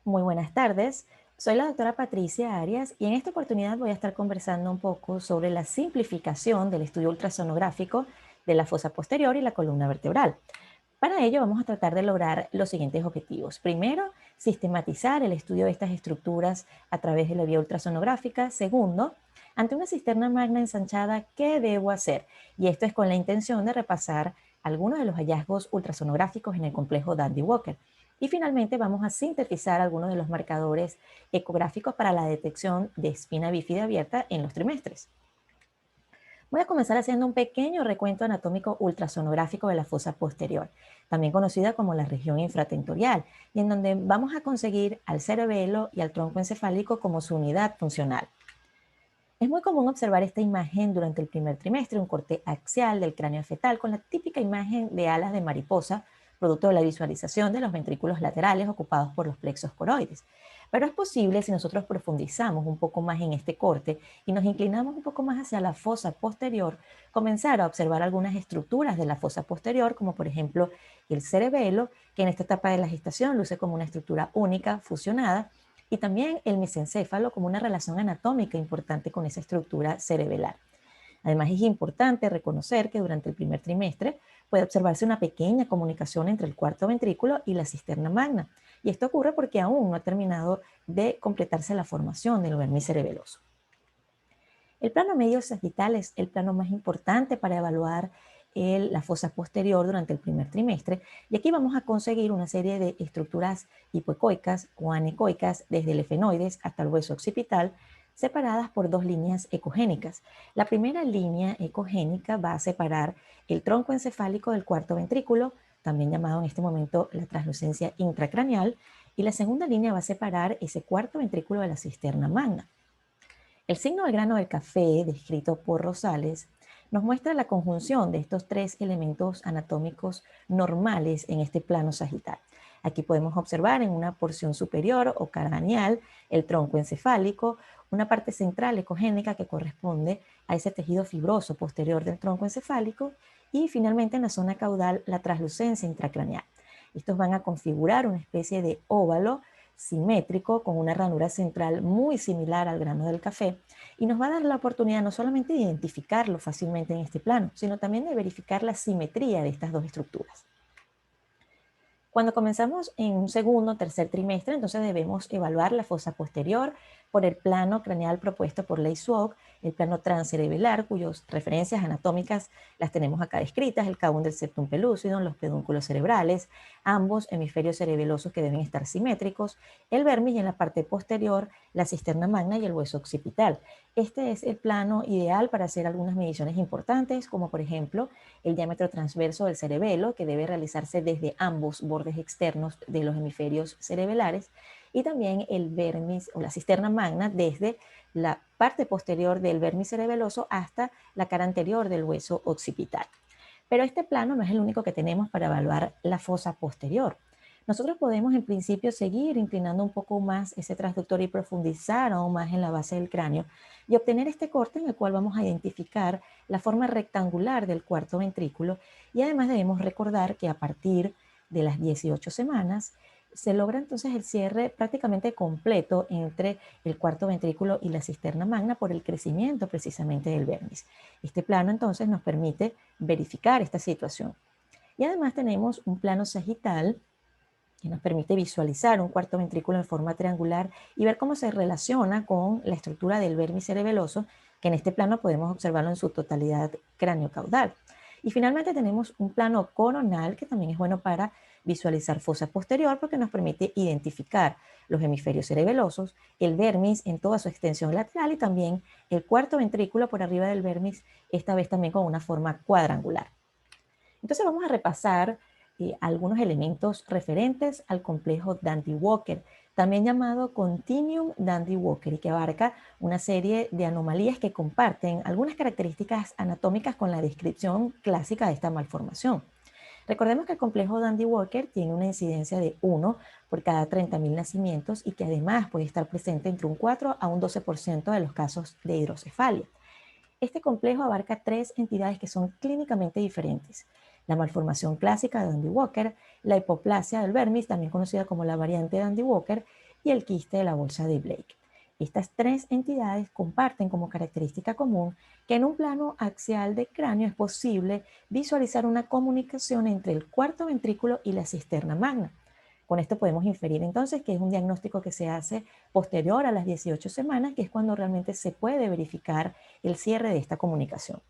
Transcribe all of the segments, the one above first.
Muy buenas tardes, soy la doctora Patricia Arias y en esta oportunidad voy a estar conversando un poco sobre la simplificación del estudio ultrasonográfico de la fosa posterior y la columna vertebral. Para ello vamos a tratar de lograr los siguientes objetivos. Primero, sistematizar el estudio de estas estructuras a través de la vía ultrasonográfica. Segundo, ante una cisterna magna ensanchada, ¿qué debo hacer? Y esto es con la intención de repasar algunos de los hallazgos ultrasonográficos en el complejo Dandy Walker. Y finalmente vamos a sintetizar algunos de los marcadores ecográficos para la detección de espina bífida abierta en los trimestres. Voy a comenzar haciendo un pequeño recuento anatómico ultrasonográfico de la fosa posterior, también conocida como la región infratentorial, y en donde vamos a conseguir al cerebelo y al tronco encefálico como su unidad funcional. Es muy común observar esta imagen durante el primer trimestre, un corte axial del cráneo fetal con la típica imagen de alas de mariposa, producto de la visualización de los ventrículos laterales ocupados por los plexos coroides. Pero es posible, si nosotros profundizamos un poco más en este corte y nos inclinamos un poco más hacia la fosa posterior, comenzar a observar algunas estructuras de la fosa posterior, como por ejemplo el cerebelo, que en esta etapa de la gestación luce como una estructura única, fusionada, y también el mesencéfalo como una relación anatómica importante con esa estructura cerebelar. Además, es importante reconocer que durante el primer trimestre puede observarse una pequeña comunicación entre el cuarto ventrículo y la cisterna magna. Y esto ocurre porque aún no ha terminado de completarse la formación del vermis cerebeloso. El plano medio sagital es el plano más importante para evaluar la fosa posterior durante el primer trimestre, y aquí vamos a conseguir una serie de estructuras hipoecoicas o anecoicas desde el efenoides hasta el hueso occipital, separadas por dos líneas ecogénicas. La primera línea ecogénica va a separar el tronco encefálico del cuarto ventrículo, también llamado en este momento la translucencia intracraneal, y la segunda línea va a separar ese cuarto ventrículo de la cisterna magna. El signo del grano del café, descrito por Rosales, nos muestra la conjunción de estos tres elementos anatómicos normales en este plano sagital. Aquí podemos observar en una porción superior o craneal el tronco encefálico, una parte central ecogénica que corresponde a ese tejido fibroso posterior del tronco encefálico, y finalmente en la zona caudal la translucencia intracraneal. Estos van a configurar una especie de óvalo simétrico con una ranura central muy similar al grano del café, y nos va a dar la oportunidad no solamente de identificarlo fácilmente en este plano, sino también de verificar la simetría de estas dos estructuras. Cuando comenzamos en un segundo o tercer trimestre, entonces debemos evaluar la fosa posterior por el plano craneal propuesto por Leigh-Zwok, el plano transcerebelar, cuyas referencias anatómicas las tenemos acá descritas: el cabo del septum pellucidum, los pedúnculos cerebrales, ambos hemisferios cerebelosos que deben estar simétricos, el vermis, y en la parte posterior la cisterna magna y el hueso occipital. Este es el plano ideal para hacer algunas mediciones importantes, como por ejemplo el diámetro transverso del cerebelo, que debe realizarse desde ambos bordes externos de los hemisferios cerebelares, y también el vermis o la cisterna magna desde la parte posterior del vermis cerebeloso hasta la cara anterior del hueso occipital. Pero este plano no es el único que tenemos para evaluar la fosa posterior. Nosotros podemos en principio seguir inclinando un poco más ese transductor y profundizar aún más en la base del cráneo y obtener este corte en el cual vamos a identificar la forma rectangular del cuarto ventrículo, y además debemos recordar que a partir de las 18 semanas se logra entonces el cierre prácticamente completo entre el cuarto ventrículo y la cisterna magna por el crecimiento precisamente del vermis. Este plano entonces nos permite verificar esta situación. Y además tenemos un plano sagital que nos permite visualizar un cuarto ventrículo en forma triangular y ver cómo se relaciona con la estructura del vermis cerebeloso, que en este plano podemos observarlo en su totalidad craneocaudal. Y finalmente tenemos un plano coronal que también es bueno para visualizar fosa posterior, porque nos permite identificar los hemisferios cerebelosos, el vermis en toda su extensión lateral y también el cuarto ventrículo por arriba del vermis, esta vez también con una forma cuadrangular. Entonces vamos a repasar algunos elementos referentes al complejo Dandy-Walker, también llamado Continuum Dandy-Walker, y que abarca una serie de anomalías que comparten algunas características anatómicas con la descripción clásica de esta malformación. Recordemos que el complejo Dandy-Walker tiene una incidencia de 1 por cada 30.000 nacimientos, y que además puede estar presente entre un 4 a un 12% de los casos de hidrocefalia. Este complejo abarca tres entidades que son clínicamente diferentes: la malformación clásica de Dandy Walker, la hipoplasia del vermis, también conocida como la variante Dandy Walker, y el quiste de la bolsa de Blake. Estas tres entidades comparten como característica común que en un plano axial de cráneo es posible visualizar una comunicación entre el cuarto ventrículo y la cisterna magna. Con esto podemos inferir entonces que es un diagnóstico que se hace posterior a las 18 semanas, que es cuando realmente se puede verificar el cierre de esta comunicación.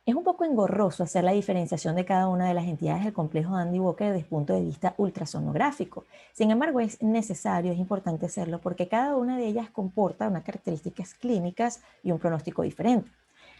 Es un poco engorroso hacer la diferenciación de cada una de las entidades del complejo de Andy Walker desde el punto de vista ultrasonográfico. Sin embargo, es necesario, es importante hacerlo porque cada una de ellas comporta unas características clínicas y un pronóstico diferente.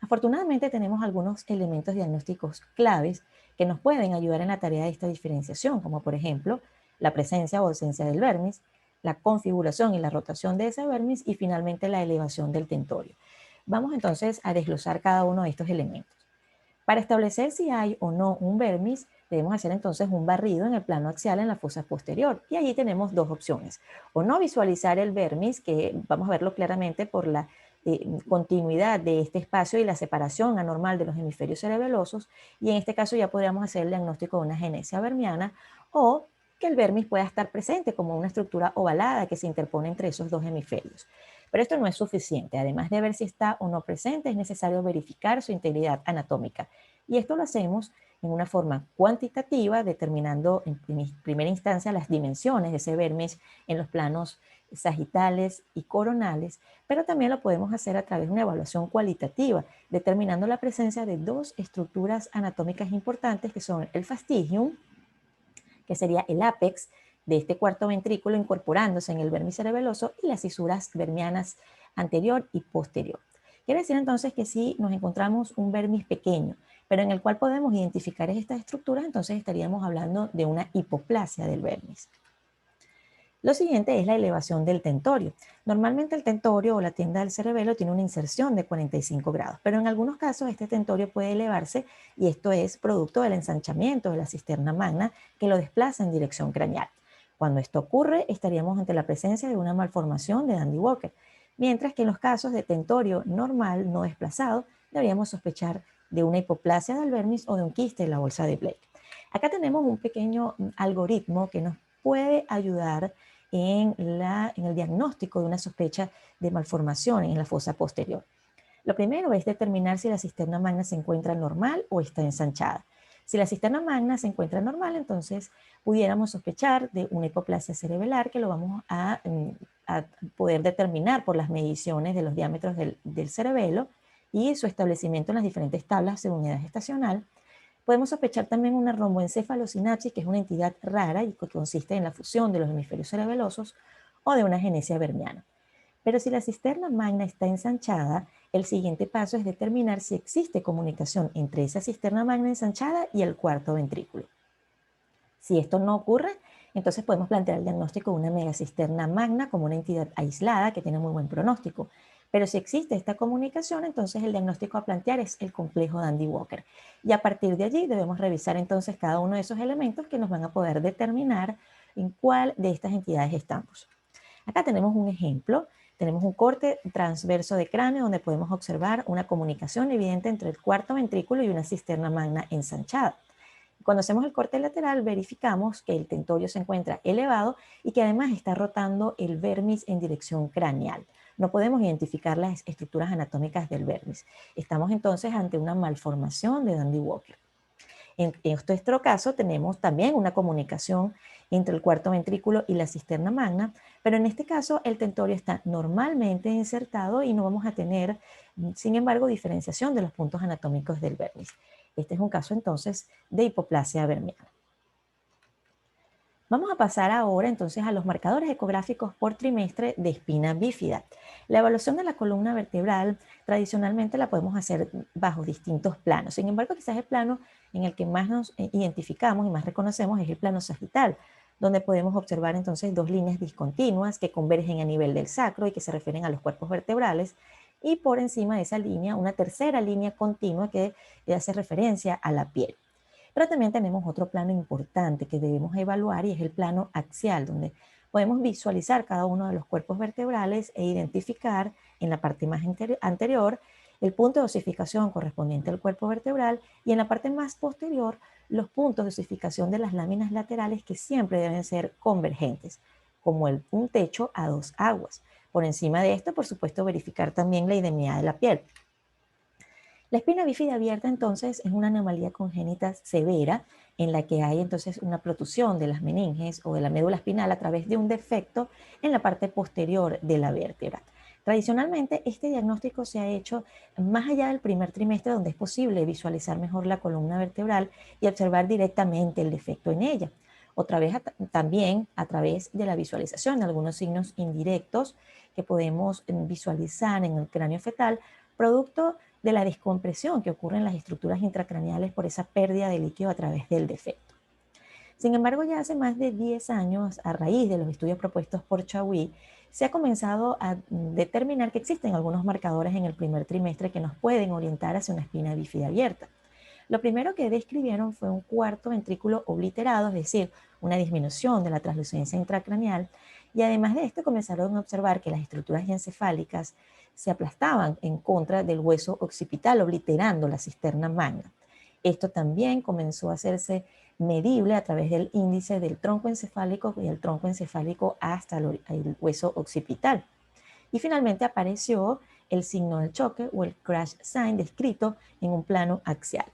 Afortunadamente tenemos algunos elementos diagnósticos claves que nos pueden ayudar en la tarea de esta diferenciación, como por ejemplo la presencia o ausencia del vermis, la configuración y la rotación de ese vermis y finalmente la elevación del tentorio. Vamos entonces a desglosar cada uno de estos elementos. Para establecer si hay o no un vermis, debemos hacer entonces un barrido en el plano axial en la fosa posterior. Y allí tenemos dos opciones. O no visualizar el vermis, que vamos a verlo claramente por la continuidad de este espacio y la separación anormal de los hemisferios cerebelosos. Y en este caso ya podríamos hacer el diagnóstico de una agenesia vermiana, o que el vermis pueda estar presente como una estructura ovalada que se interpone entre esos dos hemisferios. Pero esto no es suficiente. Además de ver si está o no presente, es necesario verificar su integridad anatómica. Y esto lo hacemos en una forma cuantitativa, determinando en primera instancia las dimensiones de ese vermis en los planos sagitales y coronales, pero también lo podemos hacer a través de una evaluación cualitativa, determinando la presencia de dos estructuras anatómicas importantes que son el fastigium, que sería el ápex de este cuarto ventrículo incorporándose en el vermis cerebeloso, y las cisuras vermianas anterior y posterior. Quiere decir entonces que si nos encontramos un vermis pequeño, pero en el cual podemos identificar estas estructuras, entonces estaríamos hablando de una hipoplasia del vermis. Lo siguiente es la elevación del tentorio. Normalmente el tentorio o la tienda del cerebelo tiene una inserción de 45 grados, pero en algunos casos este tentorio puede elevarse y esto es producto del ensanchamiento de la cisterna magna que lo desplaza en dirección craneal. Cuando esto ocurre, estaríamos ante la presencia de una malformación de Dandy Walker, mientras que en los casos de tentorio normal no desplazado, deberíamos sospechar de una hipoplasia del vermis o de un quiste en la bolsa de Blake. Acá tenemos un pequeño algoritmo que nos puede ayudar en el diagnóstico de una sospecha de malformación en la fosa posterior. Lo primero es determinar si la cisterna magna se encuentra normal o está ensanchada. Si la cisterna magna se encuentra normal, entonces pudiéramos sospechar de una hipoplasia cerebelar que lo vamos a poder determinar por las mediciones de los diámetros del cerebelo y su establecimiento en las diferentes tablas según edad gestacional. Podemos sospechar también una romboencefalosinapsis, que es una entidad rara y que consiste en la fusión de los hemisferios cerebelosos, o de una agenesia vermiana. Pero si la cisterna magna está ensanchada, el siguiente paso es determinar si existe comunicación entre esa cisterna magna ensanchada y el cuarto ventrículo. Si esto no ocurre, entonces podemos plantear el diagnóstico de una megacisterna magna como una entidad aislada que tiene muy buen pronóstico. Pero si existe esta comunicación, entonces el diagnóstico a plantear es el complejo de Dandy Walker. Y a partir de allí debemos revisar entonces cada uno de esos elementos que nos van a poder determinar en cuál de estas entidades estamos. Acá tenemos un ejemplo. Tenemos un corte transverso de cráneo donde podemos observar una comunicación evidente entre el cuarto ventrículo y una cisterna magna ensanchada. Cuando hacemos el corte lateral, verificamos que el tentorio se encuentra elevado y que además está rotando el vermis en dirección craneal. No podemos identificar las estructuras anatómicas del vermis. Estamos entonces ante una malformación de Dandy Walker. En nuestro caso tenemos también una comunicación entre el cuarto ventrículo y la cisterna magna, pero en este caso el tentorio está normalmente insertado y no vamos a tener, sin embargo, diferenciación de los puntos anatómicos del vermis. Este es un caso entonces de hipoplasia vermiana. Vamos a pasar ahora entonces a los marcadores ecográficos por trimestre de espina bífida. La evaluación de la columna vertebral tradicionalmente la podemos hacer bajo distintos planos. Sin embargo, quizás el plano en el que más nos identificamos y más reconocemos es el plano sagital, donde podemos observar entonces dos líneas discontinuas que convergen a nivel del sacro y que se refieren a los cuerpos vertebrales, y por encima de esa línea una tercera línea continua que hace referencia a la piel. Pero también tenemos otro plano importante que debemos evaluar y es el plano axial, donde podemos visualizar cada uno de los cuerpos vertebrales e identificar en la parte más anterior el punto de osificación correspondiente al cuerpo vertebral y en la parte más posterior los puntos de osificación de las láminas laterales que siempre deben ser convergentes, como un techo a dos aguas. Por encima de esto, por supuesto, verificar también la idemia de la piel. La espina bífida abierta entonces es una anomalía congénita severa en la que hay entonces una protusión de las meninges o de la médula espinal a través de un defecto en la parte posterior de la vértebra. Tradicionalmente, este diagnóstico se ha hecho más allá del primer trimestre, donde es posible visualizar mejor la columna vertebral y observar directamente el defecto en ella. Otra vez también a través de la visualización de algunos signos indirectos que podemos visualizar en el cráneo fetal, producto de la descompresión que ocurre en las estructuras intracraneales por esa pérdida de líquido a través del defecto. Sin embargo, ya hace más de 10 años, a raíz de los estudios propuestos por Chaui, se ha comenzado a determinar que existen algunos marcadores en el primer trimestre que nos pueden orientar hacia una espina bífida abierta. Lo primero que describieron fue un cuarto ventrículo obliterado, es decir, una disminución de la translucencia intracraneal, y además de esto comenzaron a observar que las estructuras encefálicas se aplastaban en contra del hueso occipital, obliterando la cisterna magna. Esto también comenzó a hacerse medible a través del índice del tronco encefálico y el tronco encefálico hasta el hueso occipital. Y finalmente apareció el signo del choque o el crash sign descrito en un plano axial.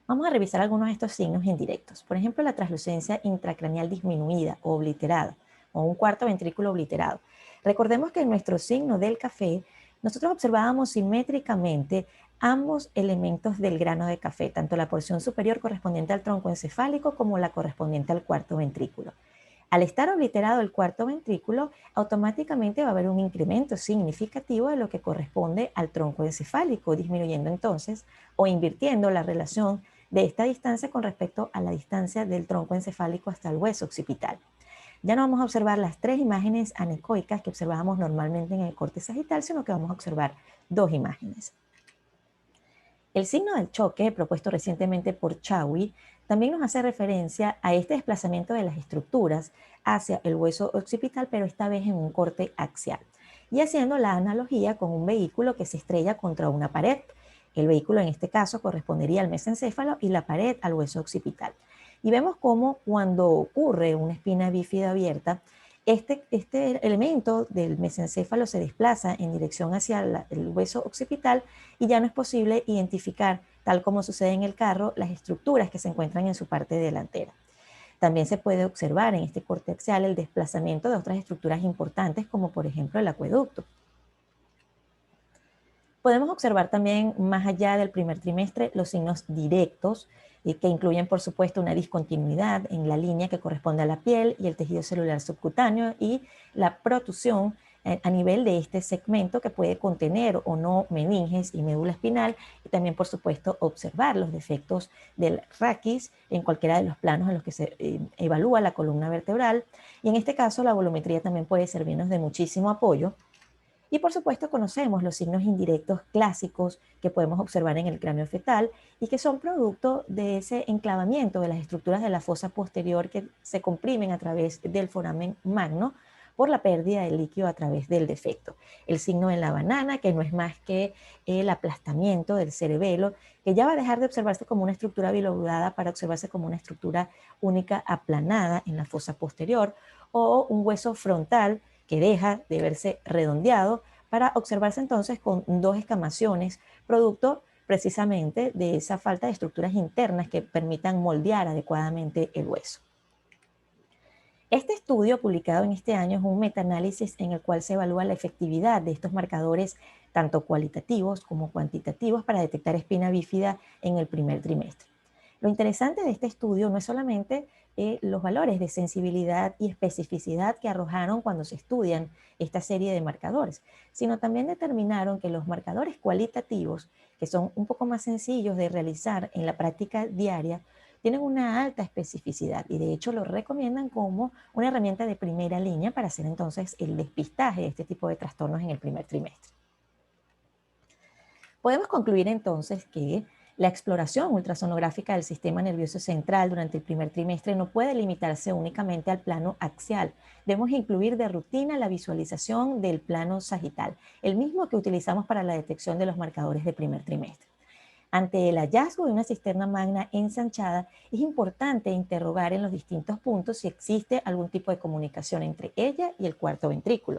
Vamos a revisar algunos de estos signos indirectos. Por ejemplo, la translucencia intracraneal disminuida o obliterada, o un cuarto ventrículo obliterado. Recordemos que en nuestro signo del café, nosotros observábamos simétricamente ambos elementos del grano de café, tanto la porción superior correspondiente al tronco encefálico como la correspondiente al cuarto ventrículo. Al estar obliterado el cuarto ventrículo, automáticamente va a haber un incremento significativo de lo que corresponde al tronco encefálico, disminuyendo entonces o invirtiendo la relación de esta distancia con respecto a la distancia del tronco encefálico hasta el hueso occipital. Ya no vamos a observar las tres imágenes anecoicas que observábamos normalmente en el corte sagital, sino que vamos a observar dos imágenes. El signo del choque, propuesto recientemente por Chaui, también nos hace referencia a este desplazamiento de las estructuras hacia el hueso occipital, pero esta vez en un corte axial, y haciendo la analogía con un vehículo que se estrella contra una pared. El vehículo en este caso correspondería al mesencéfalo y la pared al hueso occipital. Y vemos cómo cuando ocurre una espina bífida abierta, este elemento del mesencéfalo se desplaza en dirección hacia el hueso occipital y ya no es posible identificar, tal como sucede en el carro, las estructuras que se encuentran en su parte delantera. También se puede observar en este corte axial el desplazamiento de otras estructuras importantes, como por ejemplo el acueducto. Podemos observar también, más allá del primer trimestre, los signos directos, que incluyen, por supuesto, una discontinuidad en la línea que corresponde a la piel y el tejido celular subcutáneo y la protusión a nivel de este segmento que puede contener o no meninges y médula espinal, y también, por supuesto, observar los defectos del raquis en cualquiera de los planos en los que se evalúa la columna vertebral. Y en este caso, la volumetría también puede servirnos de muchísimo apoyo. Y por supuesto conocemos los signos indirectos clásicos que podemos observar en el cráneo fetal y que son producto de ese enclavamiento de las estructuras de la fosa posterior que se comprimen a través del foramen magno por la pérdida de líquido a través del defecto. El signo de la banana, que no es más que el aplastamiento del cerebelo, que ya va a dejar de observarse como una estructura bilobulada para observarse como una estructura única aplanada en la fosa posterior, o un hueso frontal que deja de verse redondeado para observarse entonces con dos escamaciones, producto precisamente de esa falta de estructuras internas que permitan moldear adecuadamente el hueso. Este estudio, publicado en este año, es un metaanálisis en el cual se evalúa la efectividad de estos marcadores, tanto cualitativos como cuantitativos, para detectar espina bífida en el primer trimestre. Lo interesante de este estudio no es solamente los valores de sensibilidad y especificidad que arrojaron cuando se estudian esta serie de marcadores, sino también determinaron que los marcadores cualitativos, que son un poco más sencillos de realizar en la práctica diaria, tienen una alta especificidad y de hecho lo recomiendan como una herramienta de primera línea para hacer entonces el despistaje de este tipo de trastornos en el primer trimestre. Podemos concluir entonces que La exploración ultrasonográfica del sistema nervioso central durante el primer trimestre no puede limitarse únicamente al plano axial. Debemos incluir de rutina la visualización del plano sagital, el mismo que utilizamos para la detección de los marcadores de primer trimestre. Ante el hallazgo de una cisterna magna ensanchada, es importante interrogar en los distintos puntos si existe algún tipo de comunicación entre ella y el cuarto ventrículo.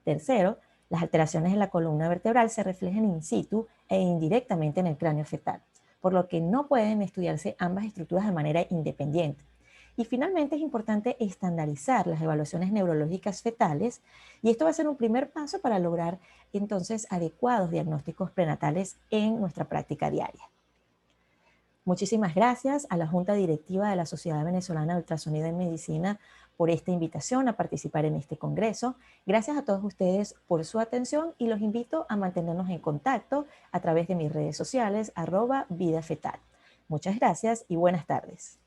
Tercero, las alteraciones en la columna vertebral se reflejan in situ e indirectamente en el cráneo fetal, por lo que no pueden estudiarse ambas estructuras de manera independiente. Y finalmente es importante estandarizar las evaluaciones neurológicas fetales y esto va a ser un primer paso para lograr entonces adecuados diagnósticos prenatales en nuestra práctica diaria. Muchísimas gracias a la Junta Directiva de la Sociedad Venezolana de Ultrasonido en Medicina por esta invitación a participar en este congreso. Gracias a todos ustedes por su atención y los invito a mantenernos en contacto a través de mis redes sociales @vidafetal. Muchas gracias y buenas tardes.